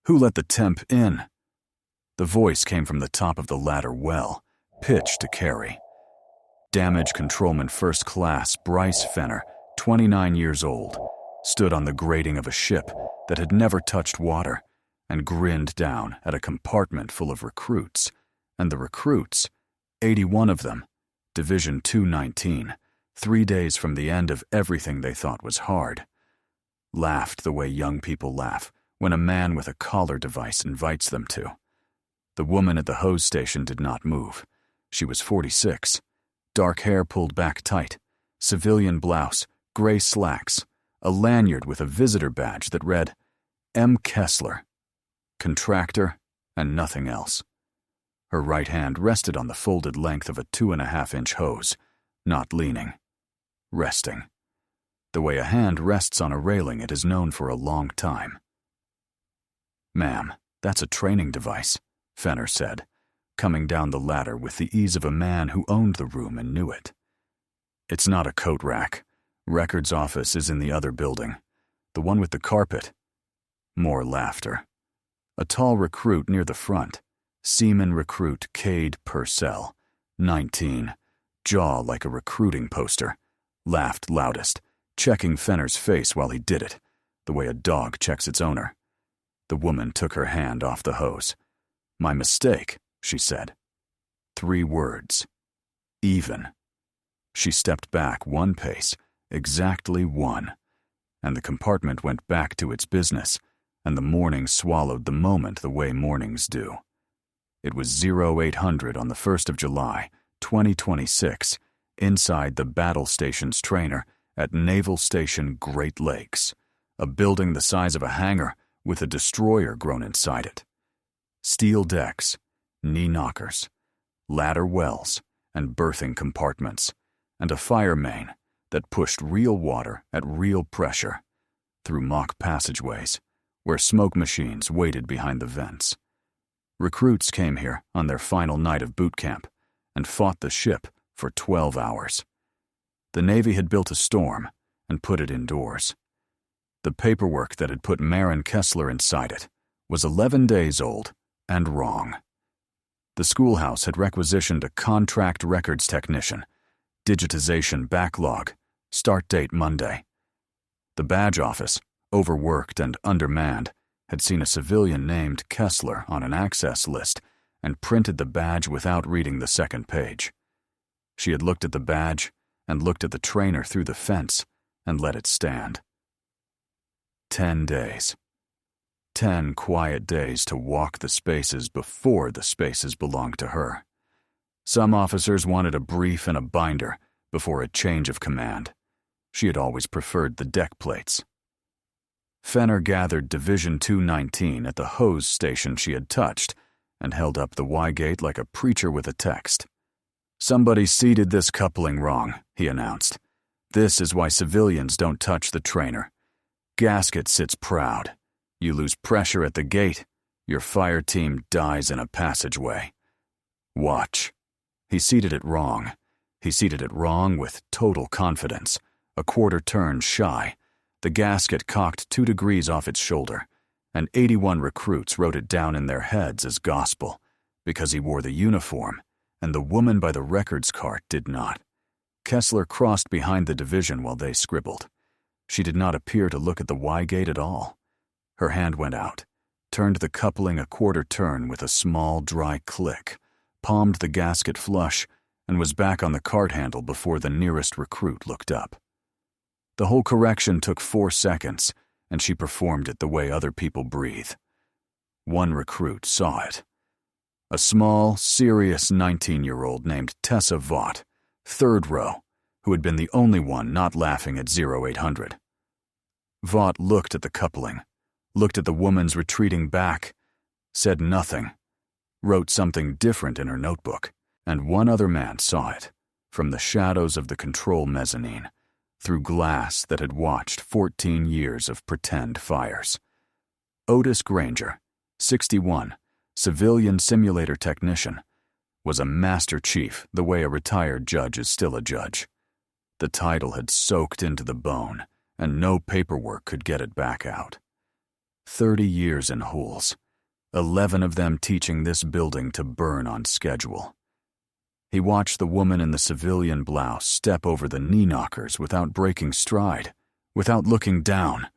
Who let the temp in? The voice came from the top of the ladder well, pitched to carry. Damage Controlman First Class Bryce Fenner, 29 years old, stood on the grating of a ship that had never touched water and grinned down at a compartment full of recruits, and the recruits, 81 of them, Division 219, 3 days from the end of everything they thought was hard, laughed the way young people laugh when a man with a collar device invites them to. The woman at the hose station did not move. She was 46, dark hair pulled back tight, civilian blouse, gray slacks, a lanyard with a visitor badge that read, M. Kessler, contractor, and nothing else. Her right hand rested on the folded length of a 2.5-inch hose, not leaning, resting. The way a hand rests on a railing it is known for a long time. "Ma'am, that's a training device," Fenner said, coming down the ladder with the ease of a man who owned the room and knew it. "It's not a coat rack. Records office is in the other building. The one with the carpet." More laughter. A tall recruit near the front, Seaman Recruit Cade Purcell, 19, jaw like a recruiting poster, laughed loudest, checking Fenner's face while he did it, the way a dog checks its owner. The woman took her hand off the hose. "My mistake," she said. 3 words. Even. She stepped back 1 pace, exactly 1, and the compartment went back to its business, and the morning swallowed the moment the way mornings do. It was 0800 on the 1st of July, 2026, inside the battle station's trainer at Naval Station Great Lakes, a building the size of a hangar with a destroyer grown inside it. Steel decks, knee knockers, ladder wells, and berthing compartments, and a fire main that pushed real water at real pressure through mock passageways where smoke machines waited behind the vents. Recruits came here on their final night of boot camp and fought the ship for 12 hours. The Navy had built a storm and put it indoors. The paperwork that had put Marin Kessler inside it was 11 days old and wrong. The schoolhouse had requisitioned a contract records technician, digitization backlog, start date Monday. The badge office, overworked and undermanned, had seen a civilian named Kessler on an access list and printed the badge without reading the second page. She had looked at the badge and looked at the trainer through the fence and let it stand. 10 days. 10 quiet days to walk the spaces before the spaces belonged to her. Some officers wanted a brief and a binder before a change of command. She had always preferred the deck plates. Fenner gathered Division 219 at the hose station she had touched and held up the Y-gate like a preacher with a text. "Somebody seated this coupling wrong," he announced. "This is why civilians don't touch the trainer. Gasket sits proud. You lose pressure at the gate, your fire team dies in a passageway. Watch." He seated it wrong. He seated it wrong with total confidence, a quarter turn shy. The gasket cocked 2 degrees off its shoulder, and 81 recruits wrote it down in their heads as gospel, because he wore the uniform, and the woman by the records cart did not. Kessler crossed behind the division while they scribbled. She did not appear to look at the Y-gate at all. Her hand went out, turned the coupling a quarter turn with a small, dry click, palmed the gasket flush, and was back on the cart handle before the nearest recruit looked up. The whole correction took 4 seconds, and she performed it the way other people breathe. One recruit saw it. A small, serious 19-year-old named Tessa Vaught, 3rd row, who had been the only one not laughing at 0800. Vaught looked at the coupling, looked at the woman's retreating back, said nothing, wrote something different in her notebook, and one other man saw it, from the shadows of the control mezzanine, through glass that had watched 14 years of pretend fires. Otis Granger, 61, civilian simulator technician, was a master chief the way a retired judge is still a judge. The title had soaked into the bone, and no paperwork could get it back out. 30 years in Hools, 11 of them teaching this building to burn on schedule. He watched the woman in the civilian blouse step over the knee knockers without breaking stride, without looking down.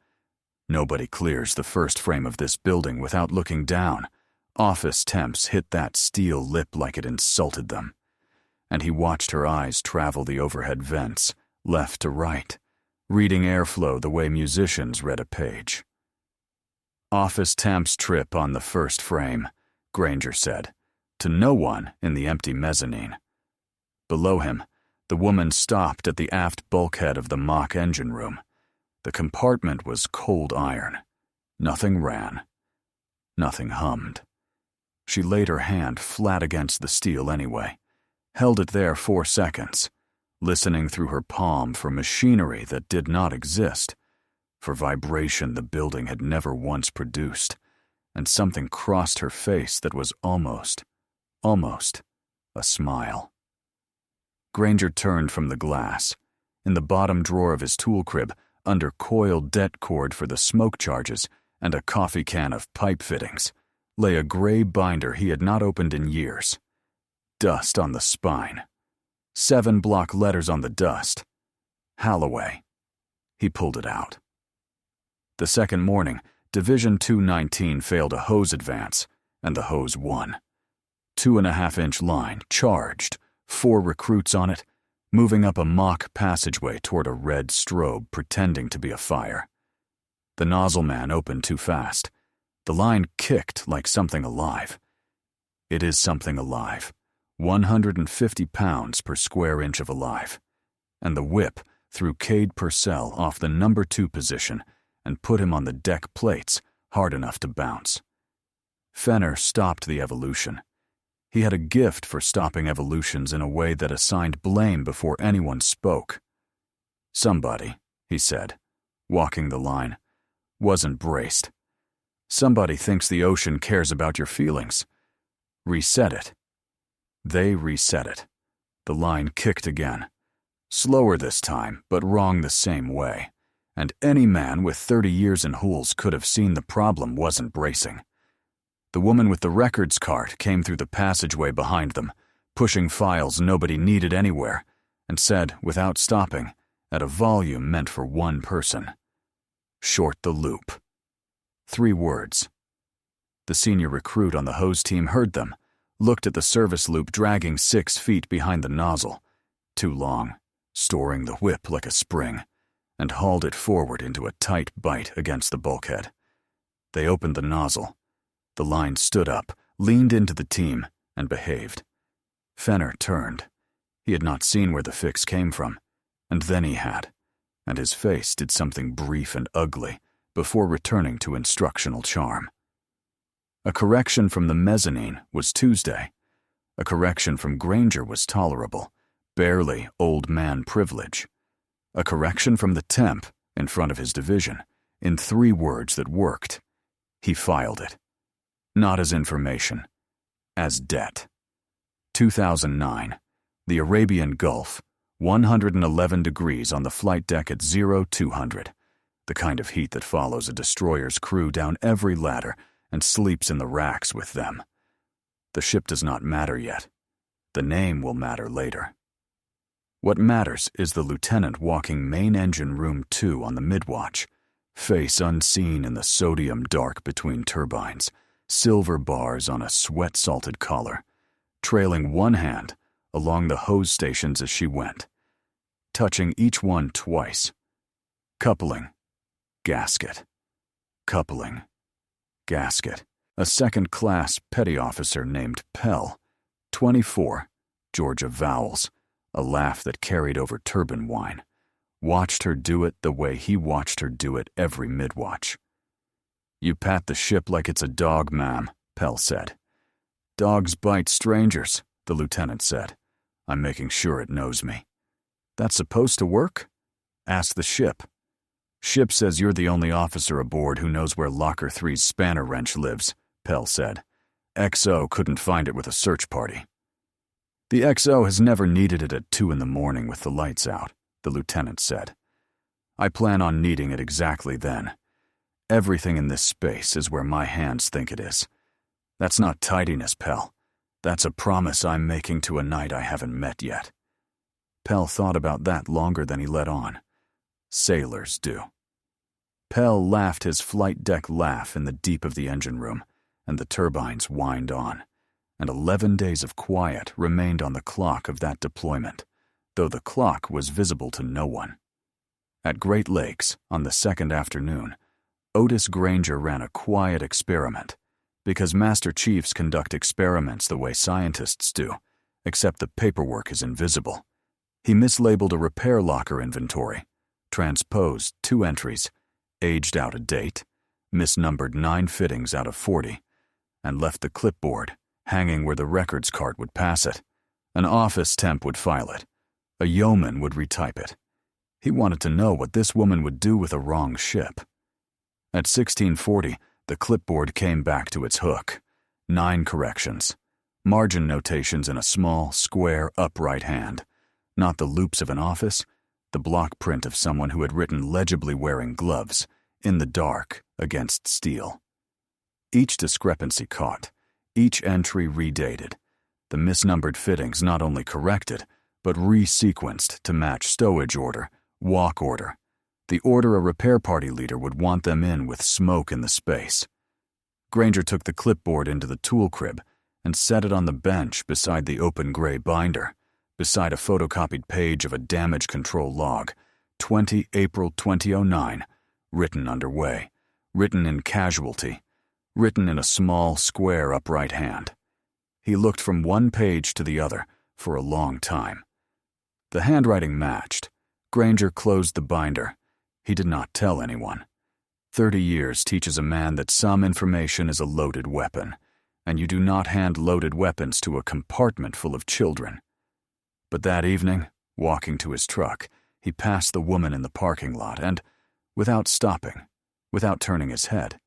Nobody clears the first frame of this building without looking down. Office temps hit that steel lip like it insulted them. And he watched her eyes travel the overhead vents, left to right, reading airflow the way musicians read a page. Office temps trip on the first frame, Granger said, to no one in the empty mezzanine. Below him, the woman stopped at the aft bulkhead of the mock engine room. The compartment was cold iron. Nothing ran. Nothing hummed. She laid her hand flat against the steel anyway, held it there 4 seconds, listening through her palm for machinery that did not exist, for vibration the building had never once produced, and something crossed her face that was almost a smile. Granger turned from the glass. In the bottom drawer of his tool crib, under coiled det cord for the smoke charges and a coffee can of pipe fittings, lay a gray binder he had not opened in years. Dust on the spine. 7 block letters on the dust. Halloway. He pulled it out. The second morning, Division 219 failed a hose advance, and the hose won. 2.5-inch line, charged, 4 recruits on it, moving up a mock passageway toward a red strobe pretending to be a fire. The nozzle man opened too fast. The line kicked like something alive. It is something alive. 150 pounds per square inch of alive. And the whip threw Cade Purcell off the number 2 position and put him on the deck plates hard enough to bounce. Fenner stopped the evolution. He had a gift for stopping evolutions in a way that assigned blame before anyone spoke. Somebody, he said, walking the line, wasn't braced. Somebody thinks the ocean cares about your feelings. Reset it. They reset it. The line kicked again. Slower this time, but wrong the same way. And any man with 30 years in Hools could have seen the problem wasn't bracing. The woman with the records cart came through the passageway behind them, pushing files nobody needed anywhere, and said, without stopping, at a volume meant for one person, "Short the loop." 3 words. The senior recruit on the hose team heard them, looked at the service loop dragging 6 feet behind the nozzle, too long, storing the whip like a spring, and hauled it forward into a tight bite against the bulkhead. They opened the nozzle. The line stood up, leaned into the team, and behaved. Fenner turned. He had not seen where the fix came from, and then he had, and his face did something brief and ugly before returning to instructional charm. A correction from the mezzanine was Tuesday. A correction from Granger was tolerable, barely old man privilege. A correction from the temp, in front of his division, in 3 words that worked. He filed it. Not as information, as debt. 2009. The Arabian Gulf, 111 degrees on the flight deck at 0200, the kind of heat that follows a destroyer's crew down every ladder and sleeps in the racks with them. The ship does not matter yet. The name will matter later. What matters is the lieutenant walking main engine room 2 on the midwatch, face unseen in the sodium dark between turbines, silver bars on a sweat-salted collar, trailing one hand along the hose stations as she went, touching each one twice. Coupling, gasket. Coupling, gasket. A second-class petty officer named Pell, 24, Georgia vowels, a laugh that carried over turbine wine, watched her do it the way he watched her do it every midwatch. "You pat the ship like it's a dog, ma'am," Pell said. "Dogs bite strangers," the lieutenant said. "I'm making sure it knows me." "That's supposed to work?" "Ask the ship." "Ship says you're the only officer aboard who knows where Locker 3's spanner wrench lives," Pell said. "XO couldn't find it with a search party." "The XO has never needed it at 2 in the morning with the lights out," the lieutenant said. "I plan on needing it exactly then. Everything in this space is where my hands think it is. That's not tidiness, Pell. That's a promise I'm making to a knight I haven't met yet. Pell thought about that longer than he let on. Sailors do. Pell laughed his flight deck laugh in the deep of the engine room, and the turbines whined on, and 11 days of quiet remained on the clock of that deployment, though the clock was visible to no one. At Great Lakes, on the second afternoon, Otis Granger ran a quiet experiment, because Master Chiefs conduct experiments the way scientists do, except the paperwork is invisible. He mislabeled a repair locker inventory, transposed 2 entries, aged out a date, misnumbered 9 fittings out of 40, and left the clipboard hanging where the records cart would pass it. An office temp would file it. A yeoman would retype it. He wanted to know what this woman would do with a wrong ship. At 1640, the clipboard came back to its hook. 9 corrections. Margin notations in a small, square, upright hand. Not the loops of an office, the block print of someone who had written legibly wearing gloves, in the dark, against steel. Each discrepancy caught, each entry redated, the misnumbered fittings not only corrected, but resequenced to match stowage order, walk order, the order a repair party leader would want them in with smoke in the space. Granger took the clipboard into the tool crib and set it on the bench beside the open gray binder, beside a photocopied page of a damage control log, 20 April 2009, written underway, written in casualty, written in a small, square, upright hand. He looked from one page to the other for a long time. The handwriting matched. Granger closed the binder. He did not tell anyone. 30 years teaches a man that some information is a loaded weapon, and you do not hand loaded weapons to a compartment full of children. But that evening, walking to his truck, he passed the woman in the parking lot and, without stopping, without turning his head,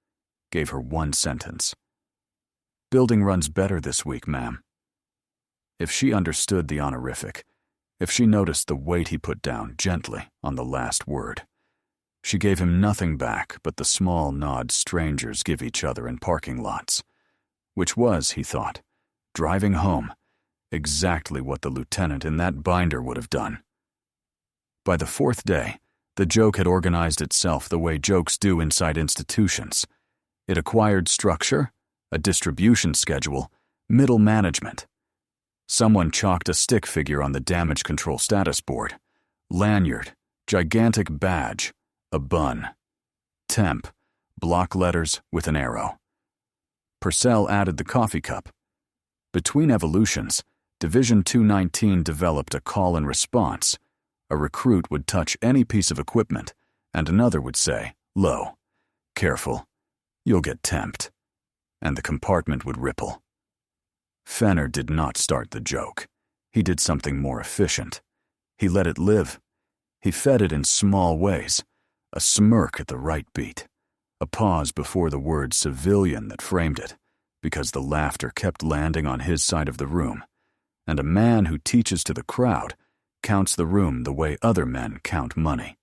gave her one sentence. "Building runs better this week, ma'am." If she understood the honorific, if she noticed the weight he put down gently on the last word, she gave him nothing back but the small nod strangers give each other in parking lots, which was, he thought, driving home, exactly what the lieutenant in that binder would have done. By the 4th day, the joke had organized itself the way jokes do inside institutions. It acquired structure, a distribution schedule, middle management. Someone chalked a stick figure on the damage control status board. Lanyard, gigantic badge, a bun. Temp, block letters with an arrow. Purcell added the coffee cup. Between evolutions, Division 219 developed a call and response. A recruit would touch any piece of equipment, and another would say, "Low, careful, you'll get temped," and the compartment would ripple. Fenner did not start the joke. He did something more efficient. He let it live. He fed it in small ways, a smirk at the right beat, a pause before the word civilian that framed it, because the laughter kept landing on his side of the room, and a man who teaches to the crowd counts the room the way other men count money.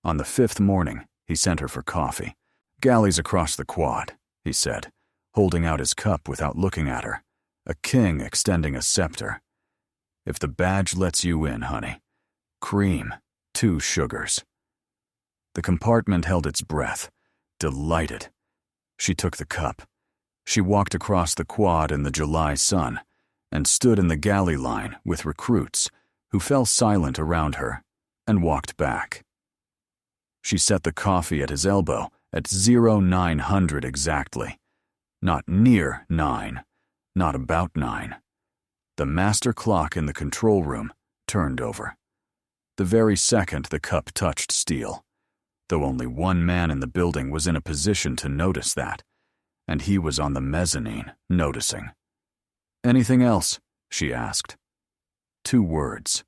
On the 5th morning, he sent her for coffee. "Galleys across the quad," he said, holding out his cup without looking at her, a king extending a scepter. "If the badge lets you in, honey. Cream, 2 sugars." The compartment held its breath, delighted. She took the cup. She walked across the quad in the July sun and stood in the galley line with recruits who fell silent around her and walked back. She set the coffee at his elbow at 0900 exactly. Not near 9, not about 9. The master clock in the control room turned over. The very second the cup touched steel, though only one man in the building was in a position to notice that, and he was on the mezzanine, noticing. "Anything else?" she asked. 2 words.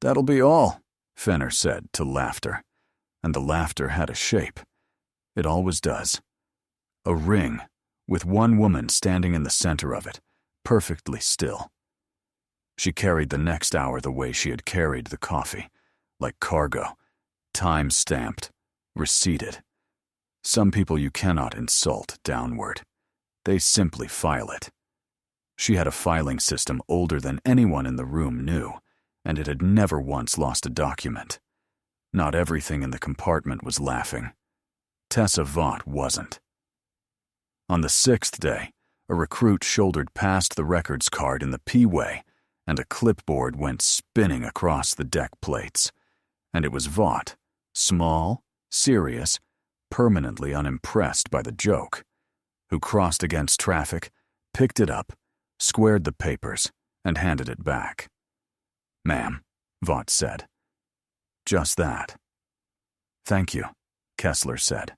"That'll be all," Fenner said to laughter, and the laughter had a shape. It always does. A ring, with one woman standing in the center of it, perfectly still. She carried the next hour the way she had carried the coffee, like cargo, time-stamped, receipted. Some people you cannot insult downward. They simply file it. She had a filing system older than anyone in the room knew, and it had never once lost a document. Not everything in the compartment was laughing. Tessa Vaught wasn't. On the 6th day, a recruit shouldered past the records card in the P-way, and a clipboard went spinning across the deck plates. And it was Vaught, small, serious, permanently unimpressed by the joke, who crossed against traffic, picked it up, squared the papers, and handed it back. "Ma'am," Vaught said. "Just that." "Thank you," Kessler said,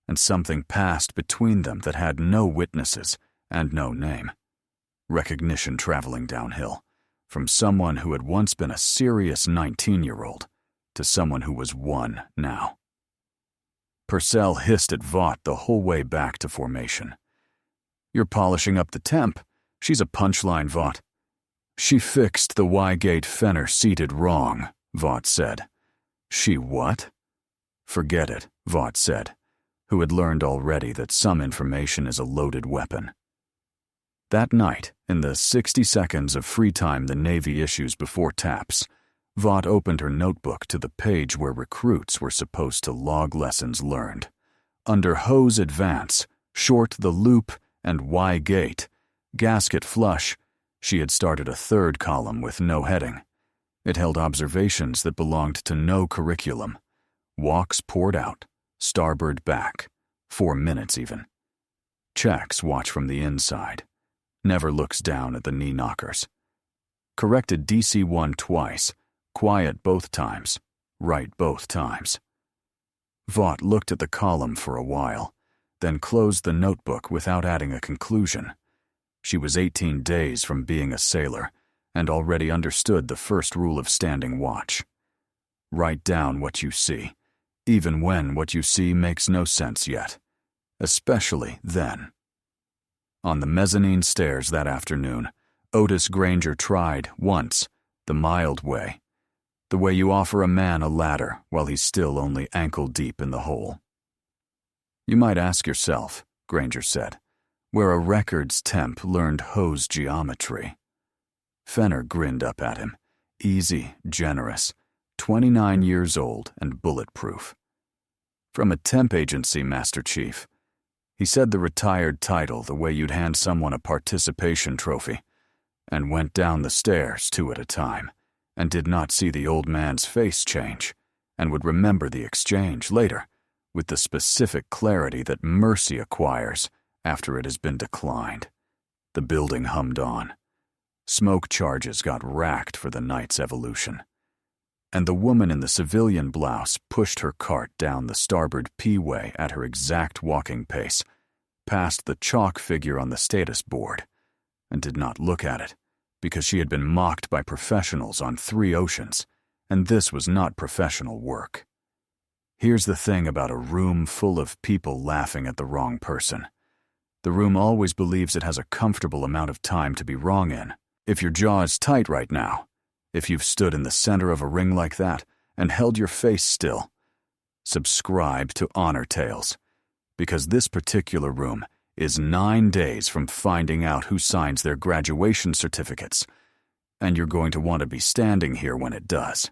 and something passed between them that had no witnesses and no name. Recognition traveling downhill, from someone who had once been a serious 19-year-old to someone who was one now. Purcell hissed at Vaught the whole way back to formation. "You're polishing up the Temp. She's a punchline, Vaught." "She fixed the Y-gate Fenner seated wrong," Vaught said. "She what?" "Forget it," Vaught said, who had learned already that some information is a loaded weapon. That night, in the 60 seconds of free time the Navy issues before taps, Vaught opened her notebook to the page where recruits were supposed to log lessons learned. Under hose advance, short the loop, and Y-gate, gasket flush, she had started a third column with no heading. It held observations that belonged to no curriculum. Walks poured out, starboard back, 4 minutes even. Checks watch from the inside. Never looks down at the knee knockers. Corrected DC-1 twice, quiet both times, right both times. Vaught looked at the column for a while, then closed the notebook without adding a conclusion. She was 18 days from being a sailor and already understood the first rule of standing watch. Write down what you see, even when what you see makes no sense yet, especially then. On the mezzanine stairs that afternoon, Otis Granger tried, once, the mild way. The way you offer a man a ladder while he's still only ankle-deep in the hole. "You might ask yourself," Granger said, "where a records temp learned hose geometry." Fenner grinned up at him, easy, generous, 29 years old and bulletproof. "From a temp agency, Master Chief." He said the retired title the way you'd hand someone a participation trophy, and went down the stairs 2 at a time, and did not see the old man's face change, and would remember the exchange later, with the specific clarity that mercy acquires after it has been declined. The building hummed on. Smoke charges got racked for the night's evolution. And the woman in the civilian blouse pushed her cart down the starboard P-way at her exact walking pace, past the chalk figure on the status board, and did not look at it, because she had been mocked by professionals on 3 oceans, and this was not professional work. Here's the thing about a room full of people laughing at the wrong person. The room always believes it has a comfortable amount of time to be wrong in. If your jaw is tight right now, if you've stood in the center of a ring like that and held your face still, subscribe to Honor Tales, because this particular room is 9 days from finding out who signs their graduation certificates, and you're going to want to be standing here when it does.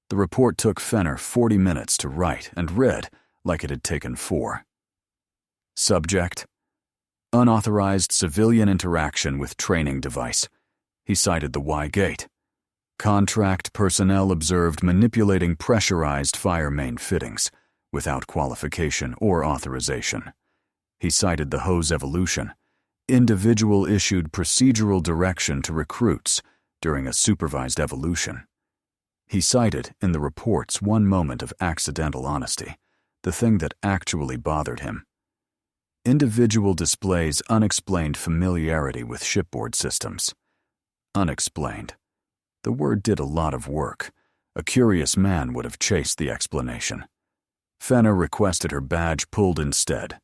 The report took Fenner 40 minutes to write and read like it had taken 4. Subject: unauthorized civilian interaction with training device. He cited the Y-gate. Contract personnel observed manipulating pressurized fire main fittings without qualification or authorization. He cited the hose evolution. Individual issued procedural direction to recruits during a supervised evolution. He cited in the reports one moment of accidental honesty, the thing that actually bothered him. Individual displays unexplained familiarity with shipboard systems. Unexplained. The word did a lot of work. A curious man would have chased the explanation. Fenner requested her badge pulled instead.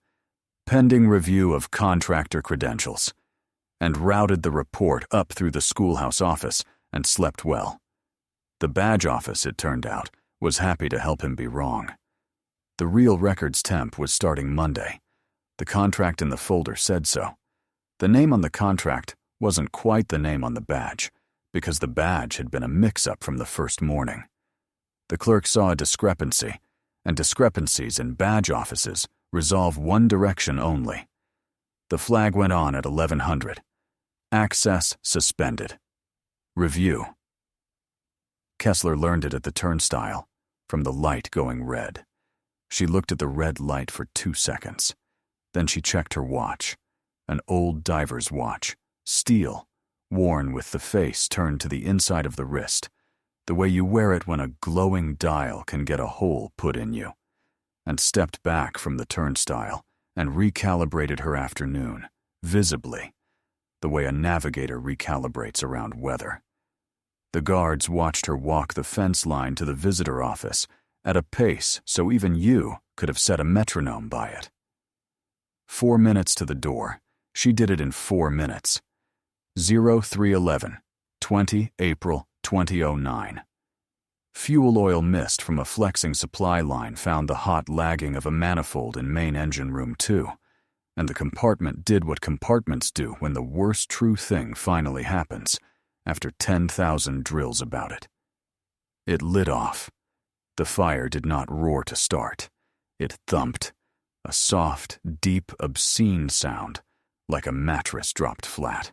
Pending review of contractor credentials. And routed the report up through the schoolhouse office and slept well. The badge office, it turned out, was happy to help him be wrong. The real records temp was starting Monday. The contract in the folder said so. The name on the contract wasn't quite the name on the badge, because the badge had been a mix-up from the first morning. The clerk saw a discrepancy, and discrepancies in badge offices resolve one direction only. The flag went on at 1100. Access suspended. Review. Kessler learned it at the turnstile, from the light going red. She looked at the red light for 2 seconds. Then she checked her watch, an old diver's watch, steel, worn with the face turned to the inside of the wrist, the way you wear it when a glowing dial can get a hole put in you, and stepped back from the turnstile and recalibrated her afternoon, visibly, the way a navigator recalibrates around weather. The guards watched her walk the fence line to the visitor office at a pace so even you could have set a metronome by it. 4 minutes to the door. She did it in 4 minutes. 0311, 20 April 2009. Fuel oil mist from a flexing supply line found the hot lagging of a manifold in main engine room 2, and the compartment did what compartments do when the worst true thing finally happens, after 10,000 drills about it. It lit off. The fire did not roar to start. It thumped, a soft, deep, obscene sound, like a mattress dropped flat.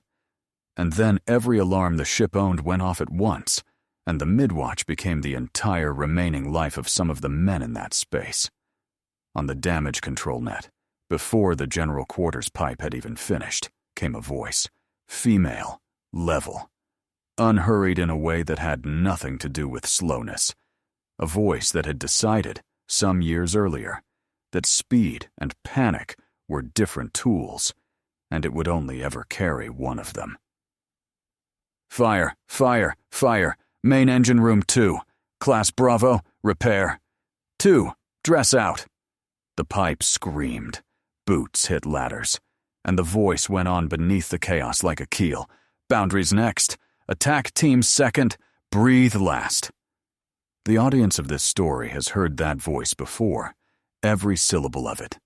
And then every alarm the ship owned went off at once, and the midwatch became the entire remaining life of some of the men in that space. On the damage control net, before the general quarters pipe had even finished, came a voice, female, level, unhurried in a way that had nothing to do with slowness. A voice that had decided, some years earlier, that speed and panic were different tools, and it would only ever carry one of them. Fire, fire, fire, main engine room 2, Class Bravo, repair. 2, dress out. The pipe screamed, boots hit ladders, and the voice went on beneath the chaos like a keel. Boundaries next, attack team second, breathe last. The audience of this story has heard that voice before, every syllable of it.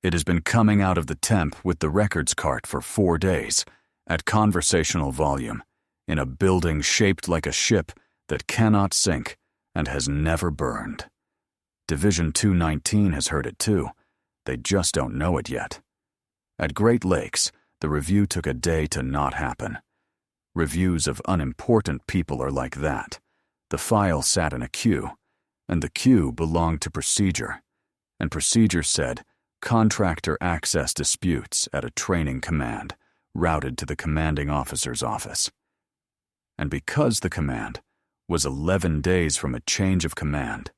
It has been coming out of the temp with the records cart for 4 days, at conversational volume, in a building shaped like a ship that cannot sink and has never burned. Division 219 has heard it too. They just don't know it yet. At Great Lakes, the review took a day to not happen. Reviews of unimportant people are like that. The file sat in a queue, and the queue belonged to procedure, and procedure said, contractor access disputes at a training command, routed to the commanding officer's office. And because the command was 11 days from a change of command,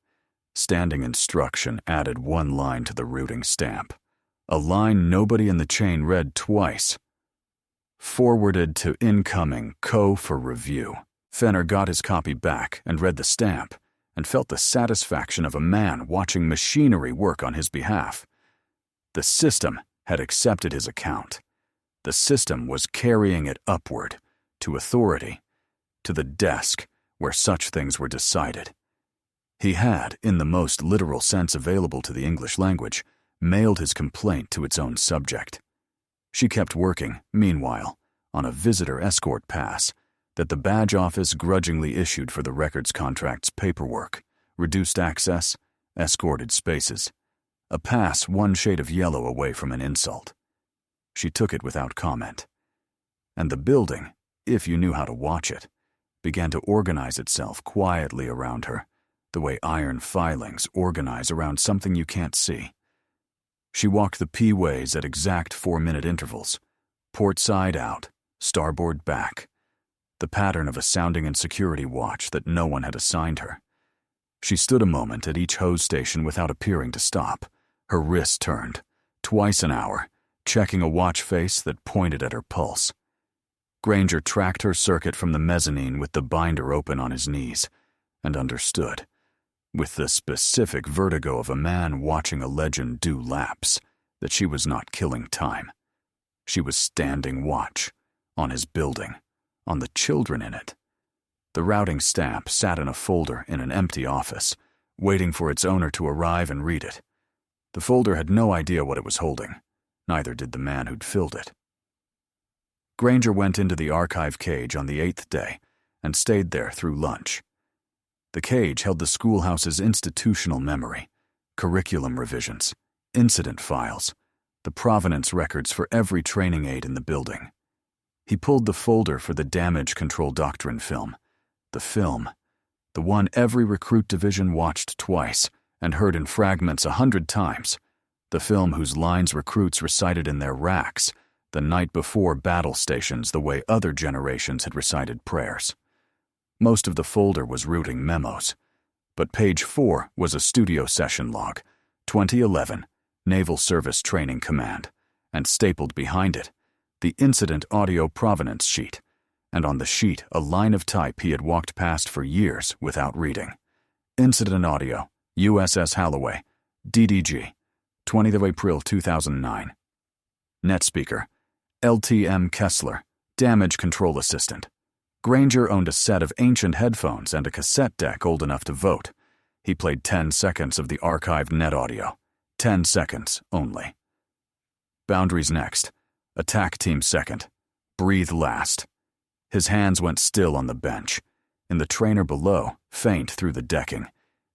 standing instruction added 1 line to the routing stamp, a line nobody in the chain read twice. Forwarded to incoming co for review. Fenner got his copy back and read the stamp, and felt the satisfaction of a man watching machinery work on his behalf. The system had accepted his account. The system was carrying it upward, to authority, to the desk where such things were decided. He had, in the most literal sense available to the English language, mailed his complaint to its own subject. She kept working, meanwhile, on a visitor escort pass that the badge office grudgingly issued for the records contract's paperwork, reduced access, escorted spaces, a pass 1 shade of yellow away from an insult. She took it without comment. And the building, if you knew how to watch it, began to organize itself quietly around her, the way iron filings organize around something you can't see. She walked the P-ways at exact 4-minute intervals, port side out, starboard back, the pattern of a sounding and security watch that no one had assigned her. She stood a moment at each hose station without appearing to stop, her wrist turned, twice an hour, checking a watch face that pointed at her pulse. Granger tracked her circuit from the mezzanine with the binder open on his knees, and understood, with the specific vertigo of a man watching a legend do laps, that she was not killing time. She was standing watch, on his building, on the children in it. The routing stamp sat in a folder in an empty office, waiting for its owner to arrive and read it, The folder had no idea what it was holding. Neither did the man who'd filled it. Granger went into the archive cage on the 8th day and stayed there through lunch. The cage held the schoolhouse's institutional memory, curriculum revisions, incident files, the provenance records for every training aid in the building. He pulled the folder for the damage control doctrine film. The one every recruit division watched twice and heard in fragments 100 times. The film whose lines recruits recited in their racks the night before battle stations the way other generations had recited prayers. Most of the folder was routing memos, but page 4 was a studio session log, 2011, Naval Service Training Command, and stapled behind it, the incident audio provenance sheet, and on the sheet a line of type he had walked past for years without reading. Incident audio, USS Halloway, DDG, 20th of April 2009. Net speaker, LTM Kessler, damage control assistant. Granger owned a set of ancient headphones and a cassette deck old enough to vote. He played 10 seconds of the archived net audio. 10 seconds only. Boundaries next. Attack team second. Breathe last. His hands went still on the bench. In the trainer below, faint through the decking,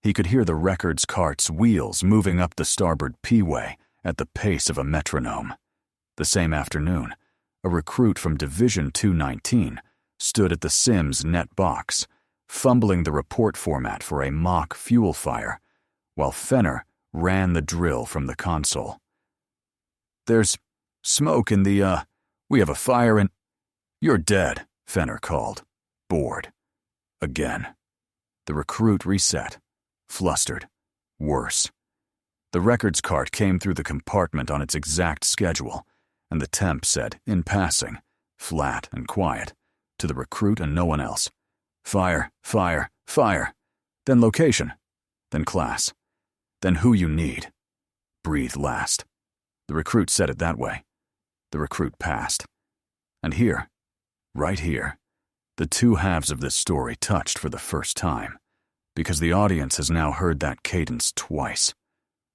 he could hear the records cart's wheels moving up the starboard P-way at the pace of a metronome. The same afternoon, a recruit from Division 219 stood at the Sims net box, fumbling the report format for a mock fuel fire, while Fenner ran the drill from the console. "There's smoke in the, we have a fire in—" "You're dead," Fenner called, bored. Again. The recruit reset, flustered, worse. The records cart came through the compartment on its exact schedule, and the temp said, in passing, flat and quiet, to the recruit and no one else, "Fire, fire, fire. Then location. Then class. Then who you need. Breathe last." The recruit said it that way. The recruit passed. And here, right here, the two halves of this story touched for the first time, because the audience has now heard that cadence twice.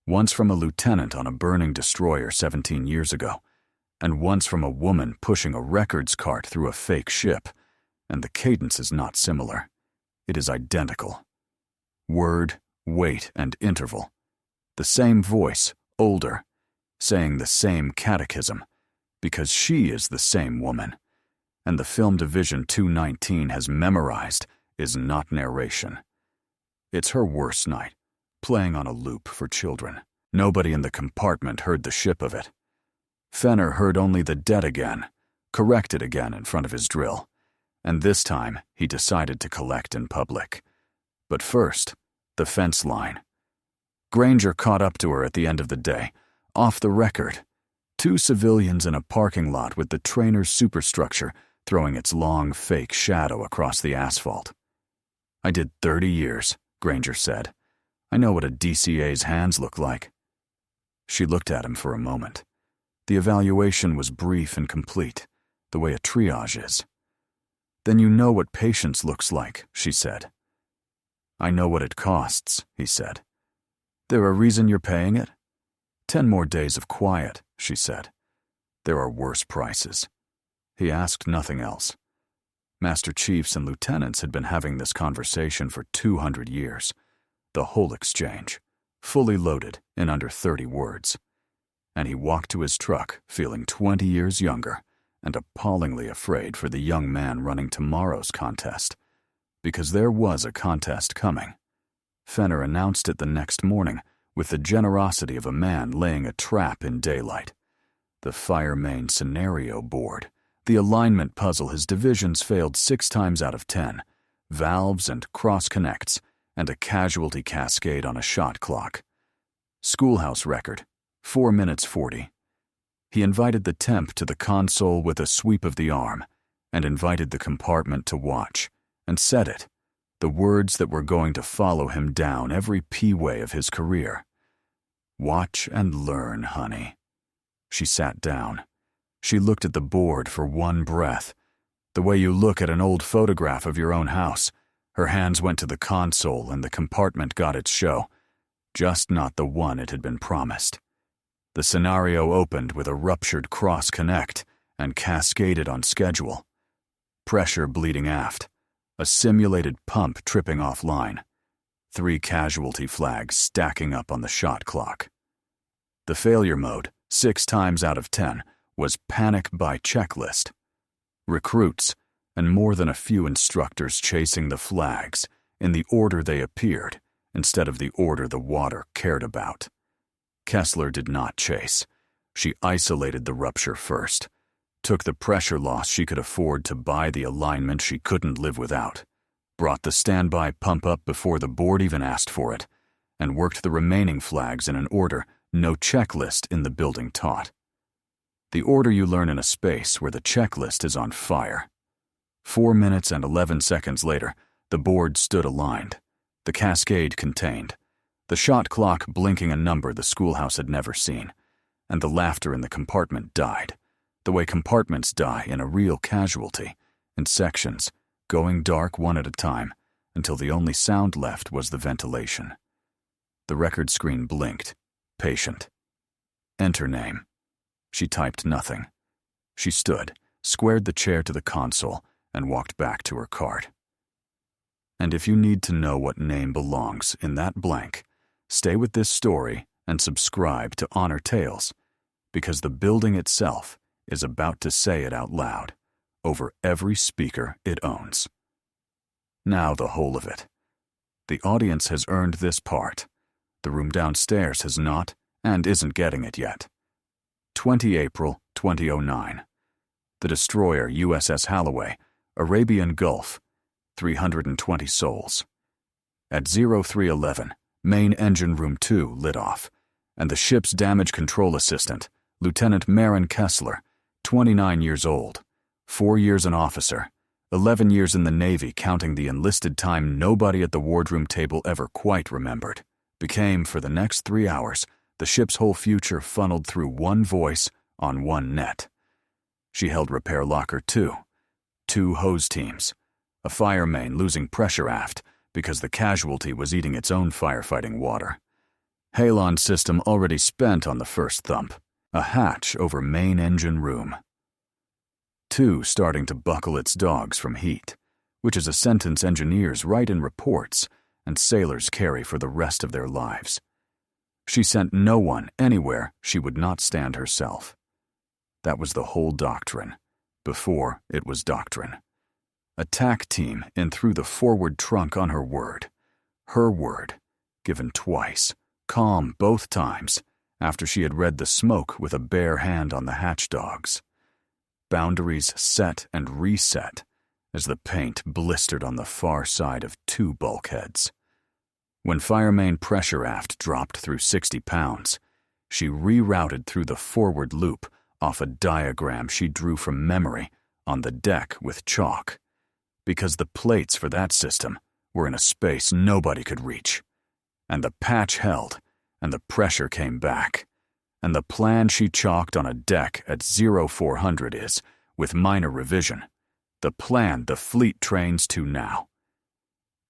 Once from a lieutenant on a burning destroyer 17 years ago, and once from a woman pushing a records cart through a fake ship, and the cadence is not similar. It is identical. Word, weight, and interval. The same voice, older, saying the same catechism, because she is the same woman, and the film Division 219 has memorized is not narration. It's her worst night, playing on a loop for children. Nobody in the compartment heard the ship of it. Fenner heard only the dead again, corrected again in front of his drill, and this time he decided to collect in public. But first, the fence line. Granger caught up to her at the end of the day, off the record. 2 civilians in a parking lot with the trainer's superstructure throwing its long fake shadow across the asphalt. "I did 30 years, Granger said. "I know what a DCA's hands look like." She looked at him for a moment. The evaluation was brief and complete, the way a triage is. "Then you know what patience looks like," she said. "I know what it costs," he said. "There a reason you're paying it?" 10 more days of quiet," she said. "There are worse prices." He asked nothing else. Master Chiefs and Lieutenants had been having this conversation for 200 years. The whole exchange, fully loaded in under 30 words. And he walked to his truck feeling 20 years younger and appallingly afraid for the young man running tomorrow's contest. Because there was a contest coming. Fenner announced it the next morning with the generosity of a man laying a trap in daylight. The fire main scenario board, the alignment puzzle his divisions failed 6 times out of 10, valves and cross-connects, and a casualty cascade on a shot clock. Schoolhouse record, 4 minutes 40. He invited the temp to the console with a sweep of the arm, and invited the compartment to watch, and said it, the words that were going to follow him down every P-way of his career. "Watch and learn, honey." She sat down. She looked at the board for one breath, the way you look at an old photograph of your own house. Her hands went to the console and the compartment got its show. just not the one it had been promised. The scenario opened with a ruptured cross-connect and cascaded on schedule. Pressure bleeding aft, a simulated pump tripping offline, 3 casualty flags stacking up on the shot clock. The failure mode, 6 times out of 10, was panic by checklist. Recruits, and more than a few instructors chasing the flags in the order they appeared instead of the order the water cared about. Kessler did not chase. She isolated the rupture first, took the pressure loss she could afford to buy the alignment she couldn't live without, brought the standby pump up before the board even asked for it, and worked the remaining flags in an order no checklist in the building taught. The order you learn in a space where the checklist is on fire. 4 minutes and 11 seconds later, the board stood aligned, the cascade contained, the shot clock blinking a number the schoolhouse had never seen, and the laughter in the compartment died, the way compartments die in a real casualty, in sections, going dark one at a time, until the only sound left was the ventilation. The record screen blinked. Patient. Enter name. She typed nothing. She stood, squared the chair to the console, and walked back to her cart. And if you need to know what name belongs in that blank, stay with this story and subscribe to Honor Tales, because the building itself is about to say it out loud, over every speaker it owns. Now the whole of it. The audience has earned this part. The room downstairs has not, and isn't getting it yet. 20 April 2009. The destroyer USS Halloway, Arabian Gulf, 320 souls. At 0311, main engine room 2 lit off, and the ship's damage control assistant, Lieutenant Marin Kessler, 29 years old, 4 years an officer, 11 years in the Navy counting the enlisted time nobody at the wardroom table ever quite remembered, became, for the next 3 hours, the ship's whole future funneled through one voice on one net. She held repair locker 2, 2 hose teams, a fire main losing pressure aft because the casualty was eating its own firefighting water. Halon system already spent on the first thump, a hatch over main engine room. 2 starting to buckle its dogs from heat, which is a sentence engineers write in reports and sailors carry for the rest of their lives. She sent no one anywhere she would not stand herself. That was the whole doctrine, before it was doctrine. Attack team in through the forward trunk on her word, given twice, calm both times, after she had read the smoke with a bare hand on the hatch dogs. Boundaries set and reset as the paint blistered on the far side of 2 bulkheads. When fire main pressure aft dropped through 60 pounds, she rerouted through the forward loop off a diagram she drew from memory on the deck with chalk, because the plates for that system were in a space nobody could reach. And the patch held, and the pressure came back. And the plan she chalked on a deck at 0400 is, with minor revision, the plan the fleet trains to now.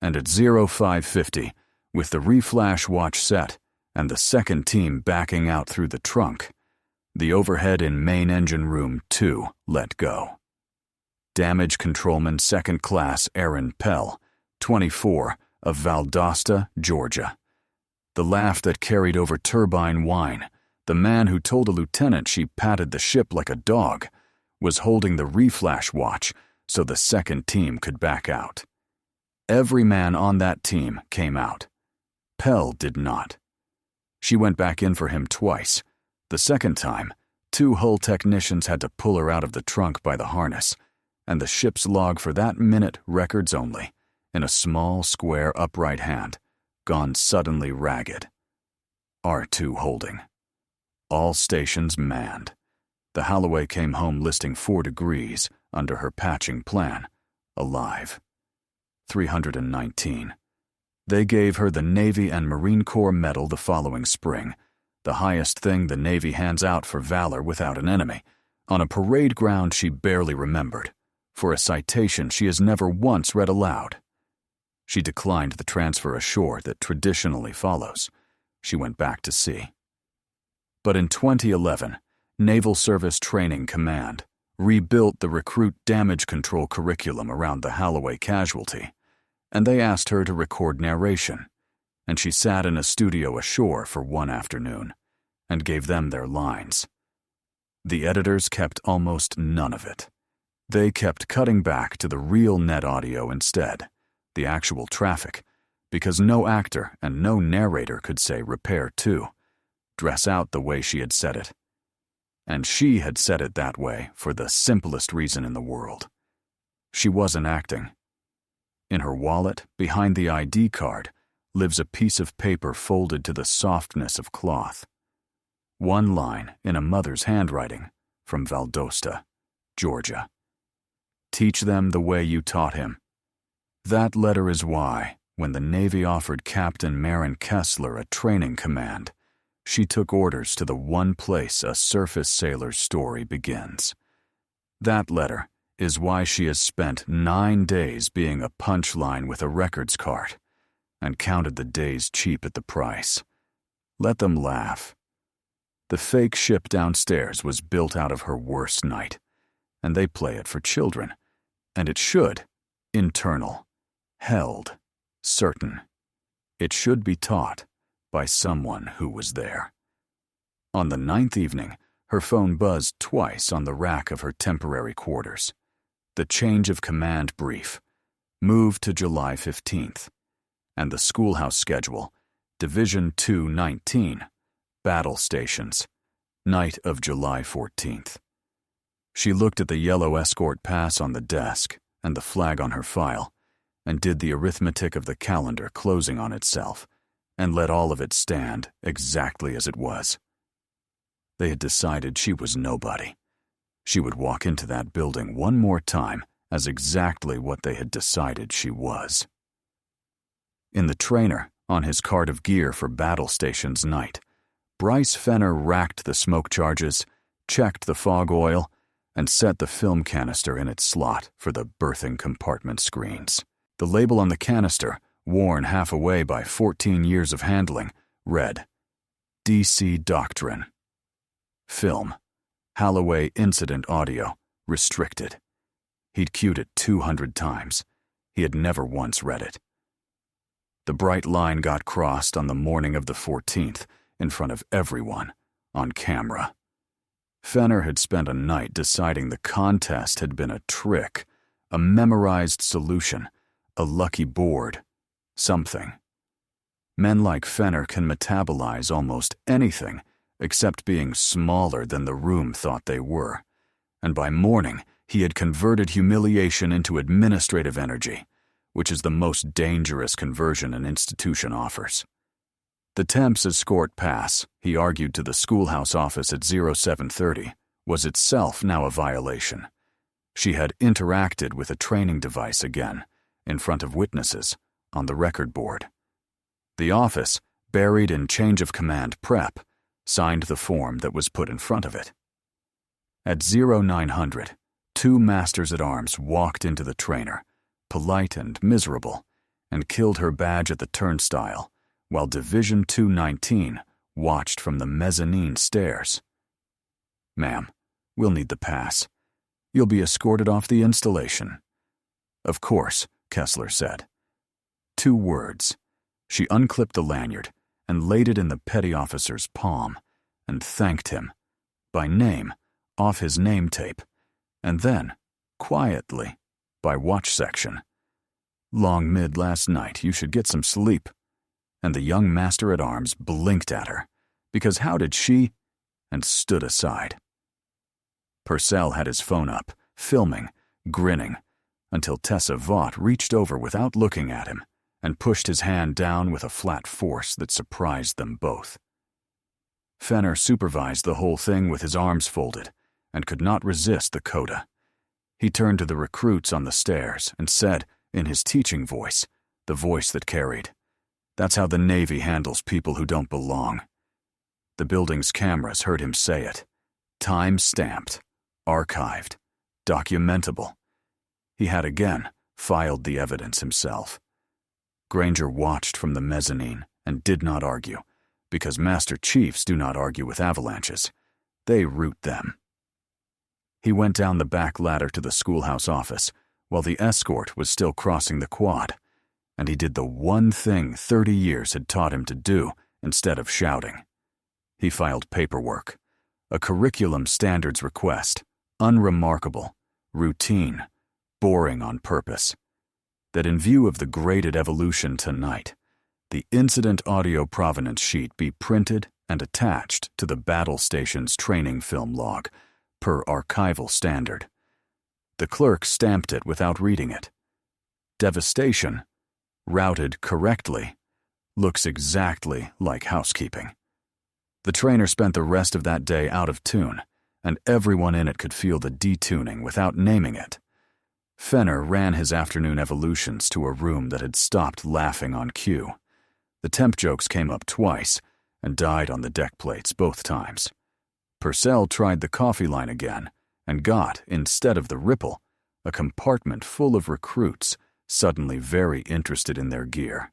And at 0550, with the reflash watch set and the second team backing out through the trunk, the overhead in main engine room 2 let go. Damage Controlman Second Class Aaron Pell, 24, of Valdosta, Georgia. The laugh that carried over turbine whine, the man who told a lieutenant she patted the ship like a dog, was holding the reflash watch so the second team could back out. Every man on that team came out. Pell did not. She went back in for him twice. The second time, 2 hull technicians had to pull her out of the trunk by the harness, and the ship's log for that minute records only, in a small, square, upright hand, gone suddenly ragged. R2 holding. All stations manned. The Halloway came home listing 4 degrees under her patching plan, alive. 319. They gave her the Navy and Marine Corps Medal the following spring, the highest thing the Navy hands out for valor without an enemy, on a parade ground she barely remembered, for a citation she has never once read aloud. She declined the transfer ashore that traditionally follows, she went back to sea. But in 2011, Naval Service Training Command rebuilt the recruit damage control curriculum around the Holloway casualty, and they asked her to record narration, and she sat in a studio ashore for one afternoon and gave them their lines. The editors kept almost none of it. They kept cutting back to the real net audio instead, the actual traffic, because no actor and no narrator could say repair to, dress out the way she had said it. And she had said it that way for the simplest reason in the world. She wasn't acting. In her wallet, behind the ID card, lives a piece of paper folded to the softness of cloth. One line in a mother's handwriting from Valdosta, Georgia. Teach them the way you taught him. That letter is why, when the Navy offered Captain Maren Kessler a training command, she took orders to the one place a surface sailor's story begins. That letter is why she has spent 9 days being a punchline with a records cart and counted the days cheap at the price. Let them laugh. The fake ship downstairs was built out of her worst night, and they play it for children, and it should, internal, held, certain. It should be taught by someone who was there. On the 9th evening, her phone buzzed twice on the rack of her temporary quarters. The change of command brief, moved to July 15th, and the schoolhouse schedule, Division 219, battle stations, night of July 14th. She looked at the yellow escort pass on the desk and the flag on her file, and did the arithmetic of the calendar closing on itself, and let all of it stand exactly as it was. They had decided she was nobody. She would walk into that building one more time as exactly what they had decided she was. In the trainer, on his cart of gear for battle stations night, Bryce Fenner racked the smoke charges, checked the fog oil, and set the film canister in its slot for the berthing compartment screens. The label on the canister, worn half away by 14 years of handling, read, DC Doctrine. Film. Holloway Incident Audio. Restricted. He'd cued it 200 times. He had never once read it. The bright line got crossed on the morning of the 14th, in front of everyone, on camera. Fenner had spent a night deciding the contest had been a trick, a memorized solution, a lucky board, something. Men like Fenner can metabolize almost anything except being smaller than the room thought they were, and by morning he had converted humiliation into administrative energy, which is the most dangerous conversion an institution offers. The Temp's escort pass, he argued to the schoolhouse office at 0730, was itself now a violation. She had interacted with a training device again, in front of witnesses, on the record board. The office, buried in change of command prep, signed the form that was put in front of it. At 0900, 2 masters-at-arms walked into the trainer, polite and miserable, and killed her badge at the turnstile, while Division 219 watched from the mezzanine stairs. "Ma'am, we'll need the pass. You'll be escorted off the installation." "Of course," Kessler said. 2 words. She unclipped the lanyard and laid it in the petty officer's palm, and thanked him, by name, off his name tape, and then, quietly, by watch section. "Long mid last night, you should get some sleep." And the young master-at-arms blinked at her, because how did she, and stood aside. Purcell had his phone up, filming, grinning, until Tessa Vaught reached over without looking at him and pushed his hand down with a flat force that surprised them both. Fenner supervised the whole thing with his arms folded and could not resist the coda. He turned to the recruits on the stairs and said, in his teaching voice, the voice that carried, "That's how the Navy handles people who don't belong." The building's cameras heard him say it. Time-stamped, archived, documentable. He had again filed the evidence himself. Granger watched from the mezzanine and did not argue, because Master Chiefs do not argue with avalanches. They root them. He went down the back ladder to the schoolhouse office while the escort was still crossing the quad, and he did the one thing 30 years had taught him to do instead of shouting. He filed paperwork, a curriculum standards request, unremarkable, routine, boring on purpose, that in view of the graded evolution tonight, the incident audio provenance sheet be printed and attached to the battle station's training film log, per archival standard. The clerk stamped it without reading it. Devastation, routed correctly, looks exactly like housekeeping. The trainer spent the rest of that day out of tune, and everyone in it could feel the detuning without naming it. Fenner ran his afternoon evolutions to a room that had stopped laughing on cue. The temp jokes came up twice and died on the deck plates both times. Purcell tried the coffee line again and got, instead of the ripple, a compartment full of recruits suddenly very interested in their gear.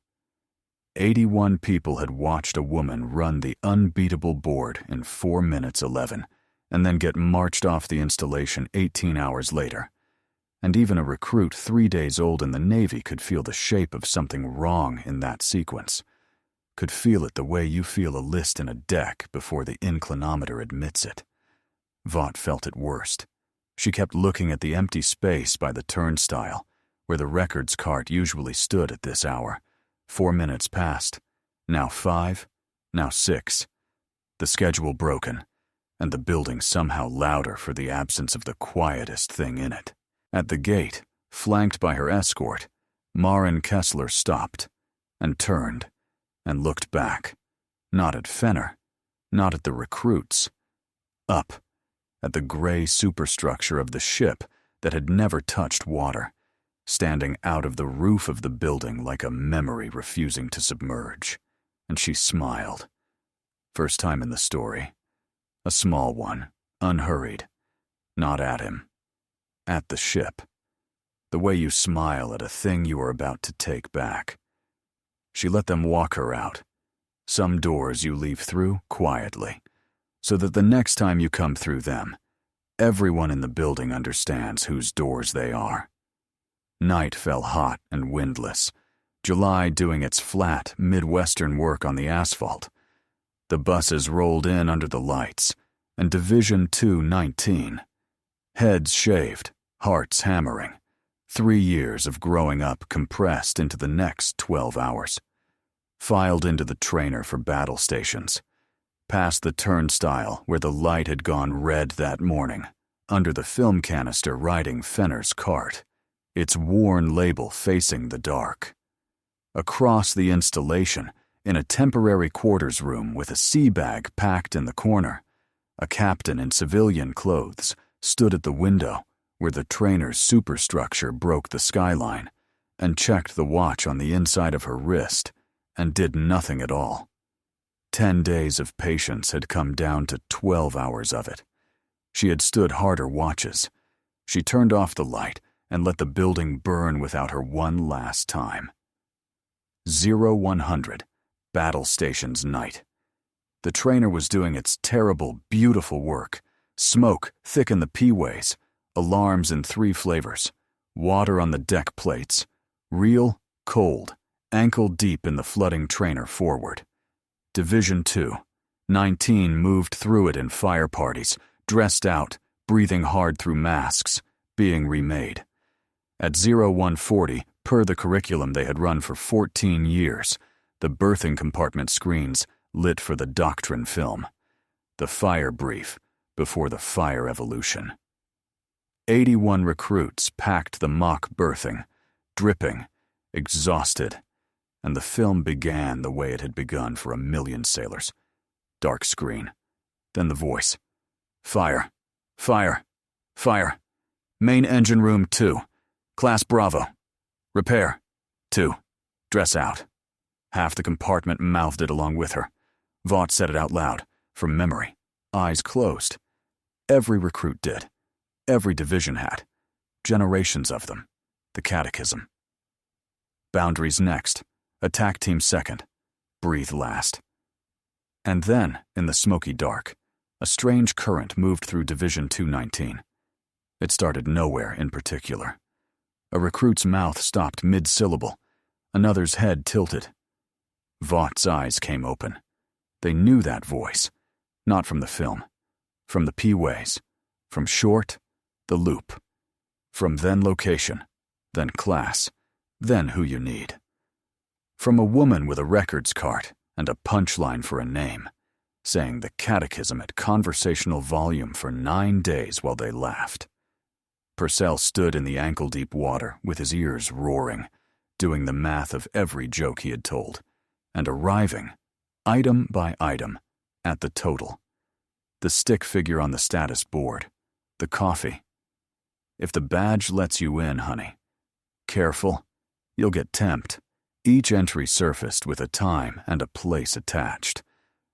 81 people had watched a woman run the unbeatable board in 4 minutes 11 and then get marched off the installation 18 hours later. And even a recruit 3 days old in the Navy could feel the shape of something wrong in that sequence. Could feel it the way you feel a list in a deck before the inclinometer admits it. Vought felt it worst. She kept looking at the empty space by the turnstile, where the records cart usually stood at this hour. 4 minutes passed. Now 5, now 6. The schedule broken, and the building somehow louder for the absence of the quietest thing in it. At the gate, flanked by her escort, Maren Kessler stopped and turned and looked back, not at Fenner, not at the recruits, up at the gray superstructure of the ship that had never touched water, standing out of the roof of the building like a memory refusing to submerge. And she smiled. First time in the story. A small one, unhurried, not at him, at the ship. The way you smile at a thing you are about to take back. She let them walk her out. Some doors you leave through quietly, so that the next time you come through them, everyone in the building understands whose doors they are. Night fell hot and windless, July doing its flat, Midwestern work on the asphalt. The buses rolled in under the lights, and Division 219. Heads shaved, hearts hammering. 3 years of growing up compressed into the next 12 hours. Filed into the trainer for battle stations. Past the turnstile where the light had gone red that morning, under the film canister riding Fenner's cart, its worn label facing the dark. Across the installation, in a temporary quarters room with a sea bag packed in the corner, a captain in civilian clothes stood at the window where the trainer's superstructure broke the skyline and checked the watch on the inside of her wrist and did nothing at all. 10 days of patience had come down to 12 hours of it. She had stood harder watches. She turned off the light and let the building burn without her one last time. 0100, battle stations night. The trainer was doing its terrible, beautiful work. Smoke thick in the P-ways, alarms in 3 flavors, water on the deck plates, real, cold, ankle deep in the flooding trainer forward. Division 2, 19 moved through it in fire parties, dressed out, breathing hard through masks, being remade. At 0140, per the curriculum they had run for 14 years, the berthing compartment screens lit for the doctrine film. The fire brief before the fire evolution. 81 recruits packed the mock berthing, dripping, exhausted, and the film began the way it had begun for 1 million sailors. Dark screen. Then the voice. Fire. Fire. Fire. Main engine room 2. Class Bravo. Repair. 2. Dress out. Half the compartment mouthed it along with her. Vought said it out loud, from memory, eyes closed. Every recruit did. Every division had. Generations of them. The catechism. Boundaries next. Attack team second. Breathe last. And then, in the smoky dark, a strange current moved through Division 219. It started nowhere in particular. A recruit's mouth stopped mid-syllable. Another's head tilted. Vaught's eyes came open. They knew that voice. Not from the film. From the P-ways. From short, the loop. From then location, then class, then who you need. From a woman with a records cart and a punchline for a name, saying the catechism at conversational volume for 9 days while they laughed. Purcell stood in the ankle-deep water with his ears roaring, doing the math of every joke he had told, and arriving, item by item, at the total. The stick figure on the status board, the coffee. If the badge lets you in, honey, careful, you'll get temped. Each entry surfaced with a time and a place attached,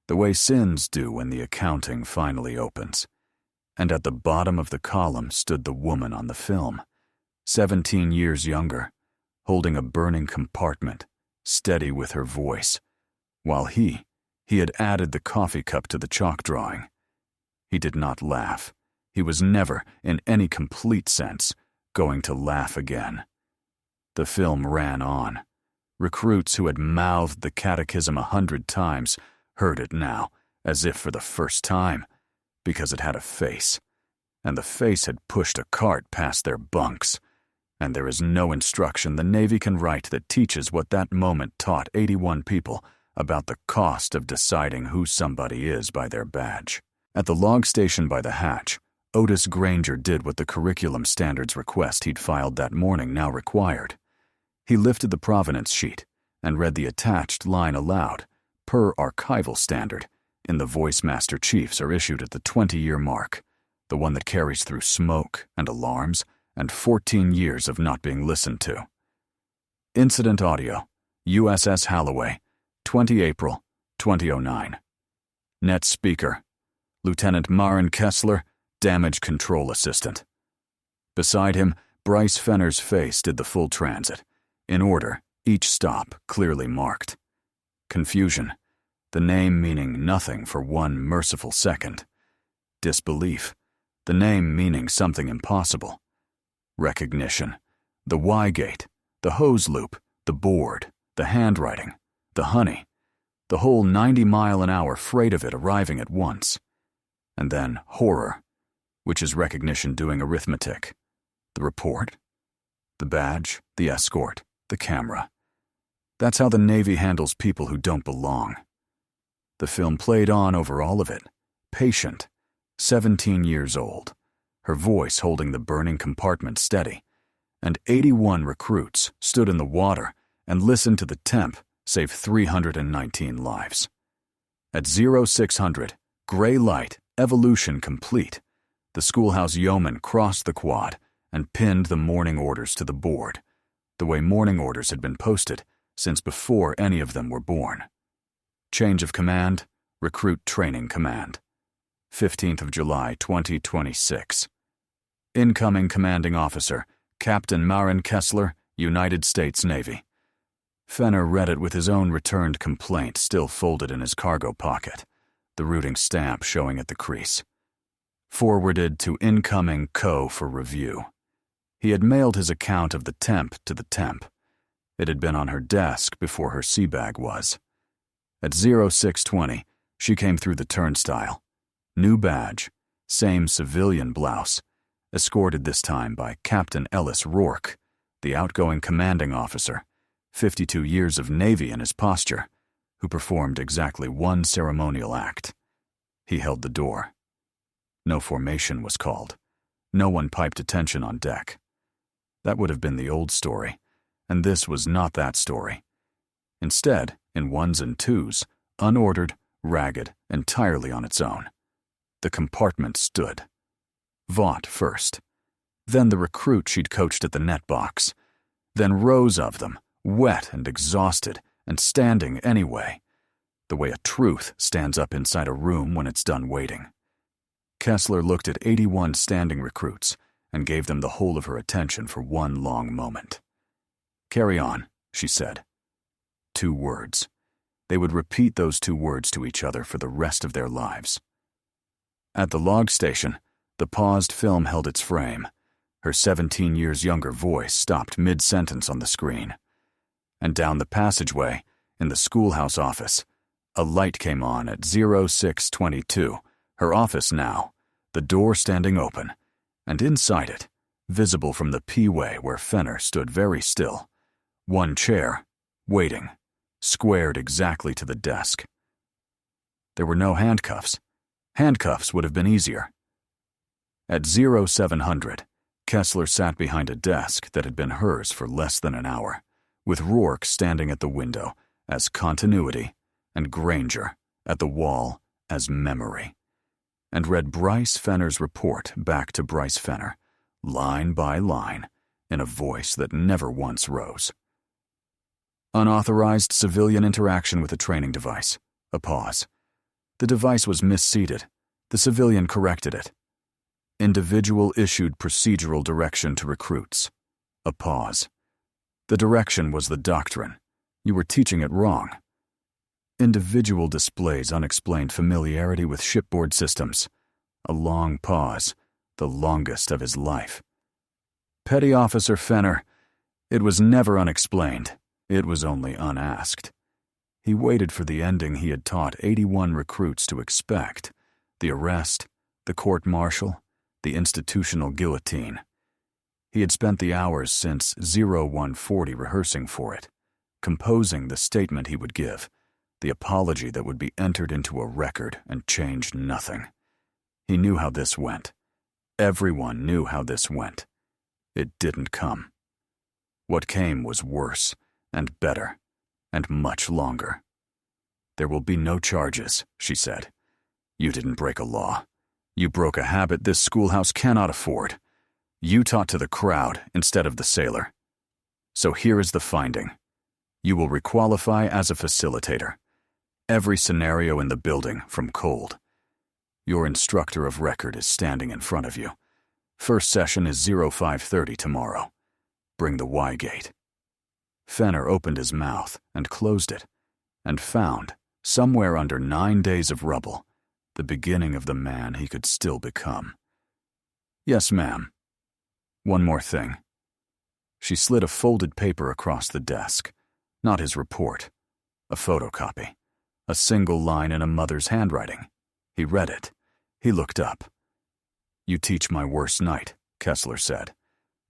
the way sins do when the accounting finally opens. And at the bottom of the column stood the woman on the film, 17 years younger, holding a burning compartment, steady with her voice, while he had added the coffee cup to the chalk drawing. He did not laugh. He was never, in any complete sense, going to laugh again. The film ran on. Recruits who had mouthed the catechism 100 times heard it now, as if for the first time, because it had a face, and the face had pushed a cart past their bunks, and there is no instruction the Navy can write that teaches what that moment taught 81 people about the cost of deciding who somebody is by their badge. At the log station by the hatch, Otis Granger did what the curriculum standards request he'd filed that morning now required. He lifted the provenance sheet and read the attached line aloud, per archival standard, in the voice master chiefs are issued at the 20-year mark, the one that carries through smoke and alarms and 14 years of not being listened to. Incident audio, USS Halloway, 20 April, 2009. Net speaker, Lieutenant Maren Kessler, Damage Control Assistant. Beside him, Bryce Fenner's face did the full transit, in order, each stop clearly marked. Confusion, the name meaning nothing for one merciful second. Disbelief, the name meaning something impossible. Recognition, the Y gate, the hose loop, the board, the handwriting, the honey, the whole 90-mile-an-hour freight of it arriving at once. And then horror, which is recognition doing arithmetic. The report, the badge, the escort, the camera. That's how the Navy handles people who don't belong. The film played on over all of it, patient, 17 years old, her voice holding the burning compartment steady, and 81 recruits stood in the water and listened to the Temp save 319 lives. At 0600, gray light, evolution complete, the schoolhouse yeoman crossed the quad and pinned the morning orders to the board, the way morning orders had been posted since before any of them were born. Change of command, recruit training command. 15th of July, 2026. Incoming commanding officer, Captain Maren Kessler, United States Navy. Fenner read it with his own returned complaint still folded in his cargo pocket, the routing stamp showing at the crease. Forwarded to incoming Co. for review. He had mailed his account of the Temp to the Temp. It had been on her desk before her sea bag was. At 0620, she came through the turnstile. New badge, same civilian blouse, escorted this time by Captain Ellis Rourke, the outgoing commanding officer, 52 years of Navy in his posture, who performed exactly one ceremonial act. He held the door. No formation was called. No one piped attention on deck. That would have been the old story, and this was not that story. Instead, in ones and twos, unordered, ragged, entirely on its own. The compartment stood. Vaught first. Then the recruit she'd coached at the net box. Then rows of them, wet and exhausted, and standing anyway, the way a truth stands up inside a room when it's done waiting. Kessler looked at 81 standing recruits and gave them the whole of her attention for one long moment. "Carry on," she said. 2 words. They would repeat those two words to each other for the rest of their lives. At the log station, the paused film held its frame. Her 17 years younger voice stopped mid-sentence on the screen. And down the passageway, in the schoolhouse office, a light came on at 0622, her office now, the door standing open, and inside it, visible from the P-way where Fenner stood very still, one chair, waiting, squared exactly to the desk. There were no handcuffs. Handcuffs would have been easier. At 0700, Kessler sat behind a desk that had been hers for less than an hour, with Rourke standing at the window as continuity and Granger at the wall as memory, and read Bryce Fenner's report back to Bryce Fenner, line by line, in a voice that never once rose. Unauthorized civilian interaction with a training device. A pause. The device was misseated. The civilian corrected it. Individual issued procedural direction to recruits. A pause. The direction was the doctrine. You were teaching it wrong. Individual displays unexplained familiarity with shipboard systems. A long pause, the longest of his life. Petty Officer Fenner, it was never unexplained. It was only unasked. He waited for the ending he had taught 81 recruits to expect: the arrest, the court-martial, the institutional guillotine. He had spent the hours since 0140 rehearsing for it, composing the statement he would give, the apology that would be entered into a record and change nothing. He knew how this went. Everyone knew how this went. It didn't come. What came was worse and better and much longer. There will be no charges, she said. You didn't break a law. You broke a habit this schoolhouse cannot afford. You taught to the crowd instead of the sailor. So here is the finding. You will requalify as a facilitator. Every scenario in the building from cold. Your instructor of record is standing in front of you. First session is 0530 tomorrow. Bring the Y gate. Fenner opened his mouth and closed it, and found, somewhere under 9 days of rubble, the beginning of the man he could still become. Yes, ma'am. One more thing. She slid a folded paper across the desk. Not his report. A photocopy. A single line in a mother's handwriting. He read it. He looked up. You teach my worst night, Kessler said.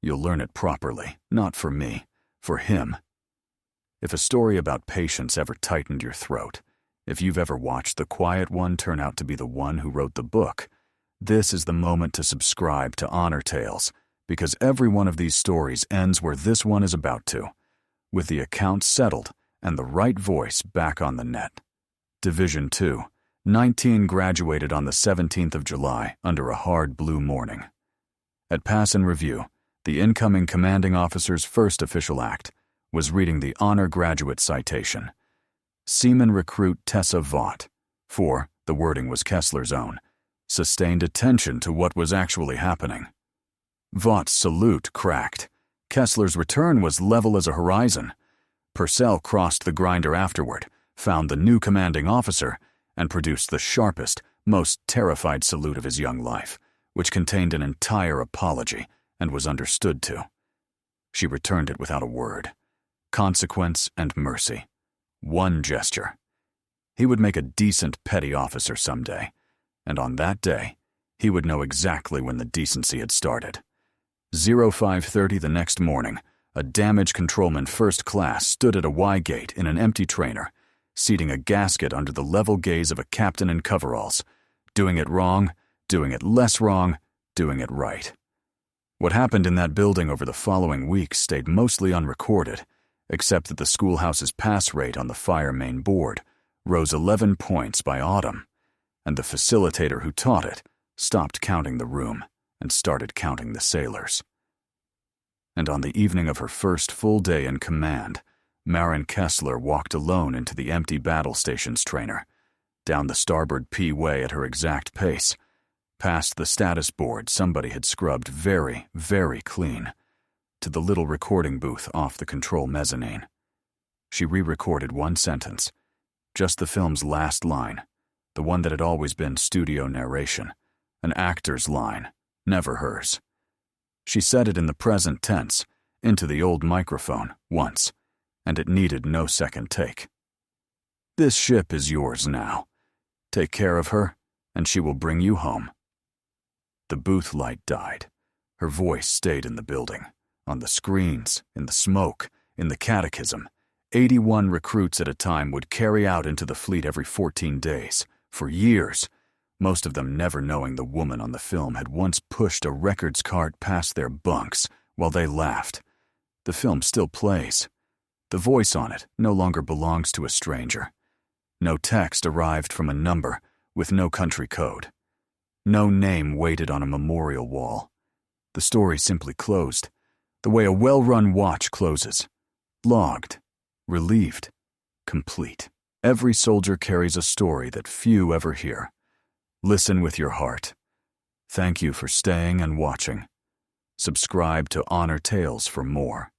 You'll learn it properly, not for me, for him. If a story about patience ever tightened your throat, if you've ever watched the quiet one turn out to be the one who wrote the book, this is the moment to subscribe to Honor Tales, because every one of these stories ends where this one is about to, with the account settled and the right voice back on the net. Division 2, 19 graduated on the 17th of July under a hard blue morning. At pass and review, the incoming commanding officer's first official act was reading the honor graduate citation. Seaman recruit Tessa Vaught, for, the wording was Kessler's own, sustained attention to what was actually happening. Vaught's salute cracked. Kessler's return was level as a horizon. Purcell crossed the grinder afterward, found the new commanding officer, and produced the sharpest, most terrified salute of his young life, which contained an entire apology and was understood to. She returned it without a word. Consequence and mercy. One gesture. He would make a decent petty officer someday, and on that day, he would know exactly when the decency had started. 0530 the next morning, a damage controlman first class stood at a Y gate in an empty trainer, seating a gasket under the level gaze of a captain in coveralls, doing it wrong, doing it less wrong, doing it right. What happened in that building over the following weeks stayed mostly unrecorded, except that the schoolhouse's pass rate on the fire main board rose 11 points by autumn, and the facilitator who taught it stopped counting the room and started counting the sailors. And on the evening of her first full day in command, Marin Kessler walked alone into the empty battle station's trainer, down the starboard P-way at her exact pace, past the status board somebody had scrubbed very, very clean, to the little recording booth off the control mezzanine. She re-recorded one sentence. just the film's last line, the one that had always been studio narration, an actor's line, never hers. She said it in the present tense, into the old microphone, once, and it needed no second take. This ship is yours now. Take care of her, and she will bring you home. The booth light died. Her voice stayed in the building, on the screens, in the smoke, in the catechism. 81 recruits at a time would carry out into the fleet every 14 days, for years, most of them never knowing the woman on the film had once pushed a records cart past their bunks while they laughed. The film still plays. The voice on it no longer belongs to a stranger. No text arrived from a number with no country code. No name waited on a memorial wall. The story simply closed, the way a well-run watch closes. Logged, relieved, complete. Every soldier carries a story that few ever hear. Listen with your heart. Thank you for staying and watching. Subscribe to Honor Tales for more.